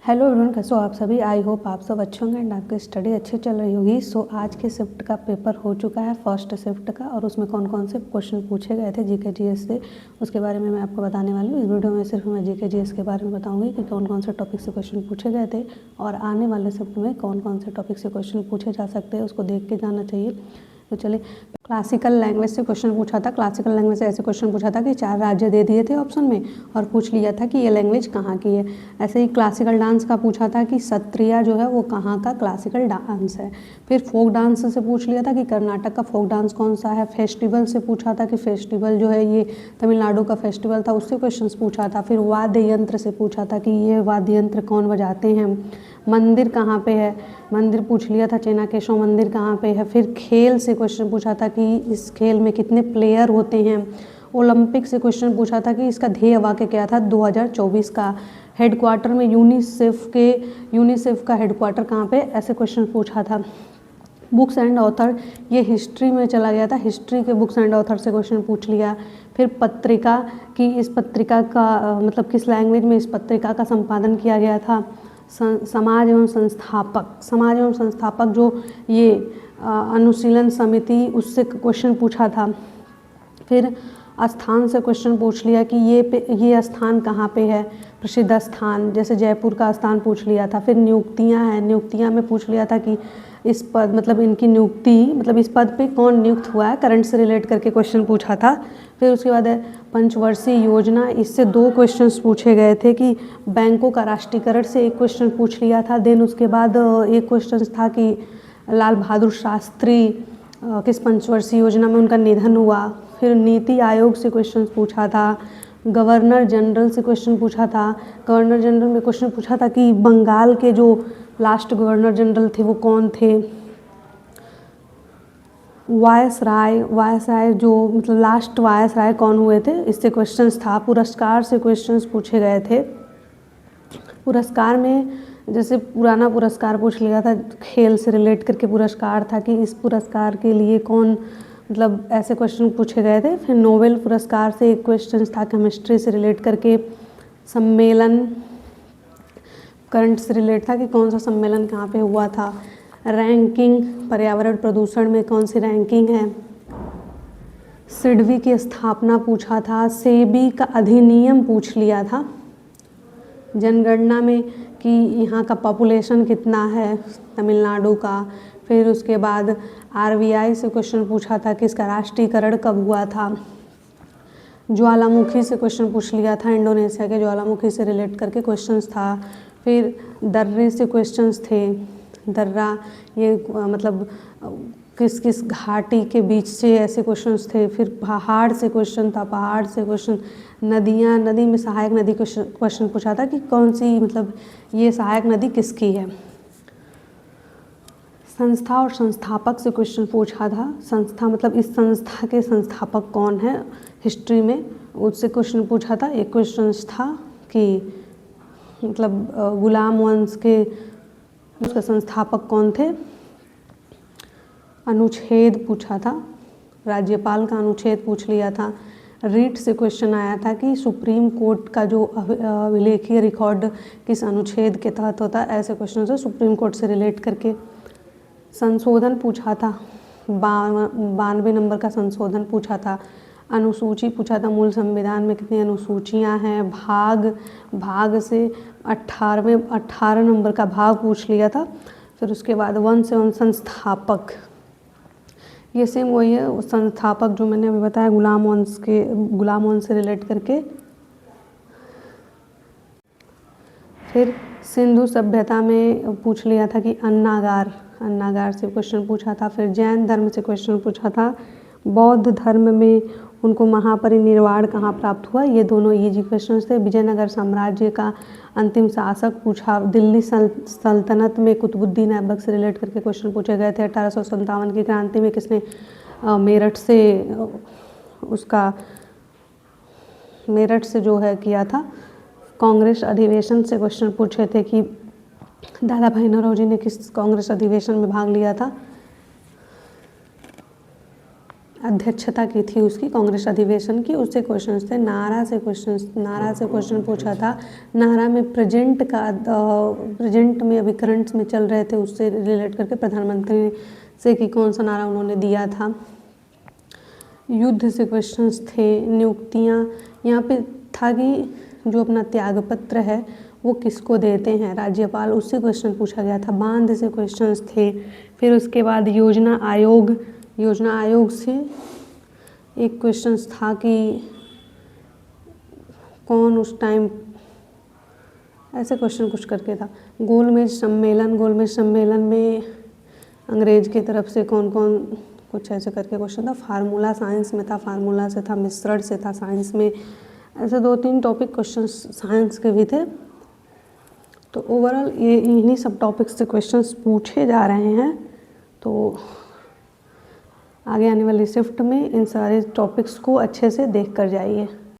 Hello everyone, कैसे हो आप सभी। आई होप आप सब अच्छे होंगे एंड आपकी स्टडी अच्छी चल रही होगी। सो आज के शिफ्ट का पेपर हो चुका है, फर्स्ट शिफ्ट का, और उसमें कौन कौन से क्वेश्चन पूछे गए थे जीके जीएस से, उसके बारे में मैं आपको बताने वाली हूँ। इस वीडियो में सिर्फ मैं जीके जीएस के बारे में बताऊँगी कि कौन कौन से टॉपिक से क्वेश्चन पूछे गए थे और आने वाले शिफ्ट में कौन कौन से टॉपिक से क्वेश्चन पूछे जा सकते हैं, उसको देख के जाना चाहिए। तो चलिए, क्लासिकल लैंग्वेज से क्वेश्चन पूछा था। क्लासिकल लैंग्वेज से ऐसे क्वेश्चन पूछा था कि 4 राज्य दे दिए थे ऑप्शन में और पूछ लिया था कि ये लैंग्वेज कहाँ की है। ऐसे ही क्लासिकल डांस का पूछा था कि सत्रिया जो है वो कहाँ का क्लासिकल डांस है। फिर फोक डांस से पूछ लिया था कि कर्नाटक का फोक डांस कौन सा है। फेस्टिवल से पूछा था कि फेस्टिवल जो है ये तमिलनाडु का फेस्टिवल था, उससे क्वेश्चन पूछा था। फिर वाद्य यंत्र से पूछा था कि ये वाद्य यंत्र कौन बजाते हैं। मंदिर कहाँ पे है, मंदिर पूछ लिया था, चेनाकेशव मंदिर कहाँ पे है। फिर खेल से क्वेश्चन पूछा था कि इस खेल में कितने प्लेयर होते हैं। ओलंपिक से क्वेश्चन पूछा था कि इसका ध्येय वाक्य क्या था 2024 का। हेडक्वार्टर में यूनिसेफ का हेडक्वार्टर कहाँ पे, ऐसे क्वेश्चन पूछा था। बुक्स एंड ऑथर, ये हिस्ट्री में चला गया था, हिस्ट्री के बुक्स एंड ऑथर से क्वेश्चन पूछ लिया। फिर पत्रिका की, इस पत्रिका का मतलब किस लैंग्वेज में इस पत्रिका का संपादन किया गया था। समाज एवं संस्थापक जो ये अनुशीलन समिति, उससे क्वेश्चन पूछा था। फिर स्थान से क्वेश्चन पूछ लिया कि ये स्थान कहाँ पे है, प्रसिद्ध स्थान, जैसे जयपुर का स्थान पूछ लिया था। फिर नियुक्तियाँ हैं, नियुक्तियाँ में पूछ लिया था कि इस पद मतलब इनकी नियुक्ति मतलब इस पद पे कौन नियुक्त हुआ है, करंट से रिलेट करके क्वेश्चन पूछा था। फिर उसके बाद है पंचवर्षीय योजना, इससे 2 क्वेश्चंस पूछे गए थे कि बैंकों का राष्ट्रीयकरण से एक क्वेश्चन पूछ लिया था। देन उसके बाद एक क्वेश्चन था कि लाल बहादुर शास्त्री किस पंचवर्षीय योजना में उनका निधन हुआ। फिर नीति आयोग से क्वेश्चन पूछा था। गवर्नर जनरल से क्वेश्चन पूछा था। गवर्नर जनरल में क्वेश्चन पूछा था कि बंगाल के जो लास्ट गवर्नर जनरल थे वो कौन थे। वायसराय जो मतलब लास्ट वायसराय कौन हुए थे, इससे क्वेश्चंस था। पुरस्कार से क्वेश्चंस पूछे गए थे। पुरस्कार में जैसे पुराना पुरस्कार पूछ लिया था, खेल से रिलेट करके पुरस्कार था कि इस पुरस्कार के लिए कौन, मतलब ऐसे क्वेश्चन पूछे गए थे। फिर नोबेल पुरस्कार से एक क्वेश्चन था केमिस्ट्री से रिलेट करके। सम्मेलन करंट से रिलेट था कि कौन सा सम्मेलन कहाँ पे हुआ था। रैंकिंग, पर्यावरण प्रदूषण में कौन सी रैंकिंग है। सिडबी की स्थापना पूछा था। सेबी का अधिनियम पूछ लिया था। जनगणना में कि यहाँ का पॉपुलेशन कितना है तमिलनाडु का। फिर उसके बाद आरबीआई से क्वेश्चन पूछा था कि इसका राष्ट्रीयकरण कब हुआ था। ज्वालामुखी से क्वेश्चन पूछ लिया था, इंडोनेशिया के ज्वालामुखी से रिलेट करके क्वेश्चंस था। फिर दर्रे से क्वेश्चंस थे। दर्रा ये मतलब किस किस घाटी के बीच से, ऐसे क्वेश्चंस थे। फिर पहाड़ से क्वेश्चन था, पहाड़ से क्वेश्चन। नदियाँ, नदी में सहायक नदी क्वेश्चन पूछा था कि कौन सी मतलब ये सहायक नदी किसकी है। संस्था और संस्थापक से क्वेश्चन पूछा था। संस्था मतलब इस संस्था के संस्थापक कौन है, हिस्ट्री में उससे क्वेश्चन पूछा था। एक क्वेश्चन था कि मतलब गुलाम वंश के उसके संस्थापक कौन थे। अनुच्छेद पूछा था, राज्यपाल का अनुच्छेद पूछ लिया था। रीट से क्वेश्चन आया था कि सुप्रीम कोर्ट का जो अभिलेखीय रिकॉर्ड किस अनुच्छेद के तहत होता है, ऐसे क्वेश्चन से सुप्रीम कोर्ट से रिलेट करके। संशोधन पूछा था, 92 नंबर का संशोधन पूछा था। अनुसूची पूछा था, मूल संविधान में कितनी अनुसूचियां हैं। भाग से 18 नंबर का भाग पूछ लिया था। फिर उसके बाद वंश एवं संस्थापक, ये सेम वही है, संस्थापक जो मैंने अभी बताया गुलाम वंश से रिलेट करके। फिर सिंधु सभ्यता में पूछ लिया था कि अन्नागार से क्वेश्चन पूछा था। फिर जैन धर्म से क्वेश्चन पूछा था। बौद्ध धर्म में उनको महापरिनिर्वाण कहाँ प्राप्त हुआ, ये दोनों इजी क्वेश्चन थे। विजयनगर साम्राज्य का अंतिम शासक पूछा। दिल्ली सल्तनत में कुतुबुद्दीन ऐबक से रिलेट करके क्वेश्चन पूछे गए थे। 1857 की क्रांति में किसने मेरठ से जो है किया था। कांग्रेस अधिवेशन से क्वेश्चन पूछे थे कि दादा भाई नौरोजी ने किस कांग्रेस अधिवेशन में भाग लिया था। अध्यक्षता की थी उसकी कांग्रेस अधिवेशन की, उससे क्वेश्चंस थे। नारा से क्वेश्चन पूछा था। नारा में प्रेजेंट में अभी करंट में चल रहे थे, उससे रिलेट करके प्रधानमंत्री से कि कौन सा नारा उन्होंने दिया था। युद्ध से क्वेश्चंस थे। नियुक्तियाँ, यहाँ पे था कि जो अपना त्यागपत्र है वो किसको देते हैं, राज्यपाल, उससे क्वेश्चन पूछा गया था। बांध से क्वेश्चंस थे। फिर उसके बाद योजना आयोग से एक क्वेश्चंस था कि कौन उस टाइम, ऐसे क्वेश्चन कुछ करके था। गोलमेज सम्मेलन में अंग्रेज की तरफ से कौन कौन, कुछ ऐसे करके क्वेश्चन था। फार्मूला साइंस में था, फार्मूला से था। मिश्रण से था साइंस में। ऐसे 2-3 टॉपिक क्वेश्चंस साइंस के भी थे। तो ओवरऑल ये इन्हीं सब टॉपिक्स से क्वेश्चंस पूछे जा रहे हैं। तो आगे आने वाली शिफ्ट में इन सारे टॉपिक्स को अच्छे से देख कर जाइए।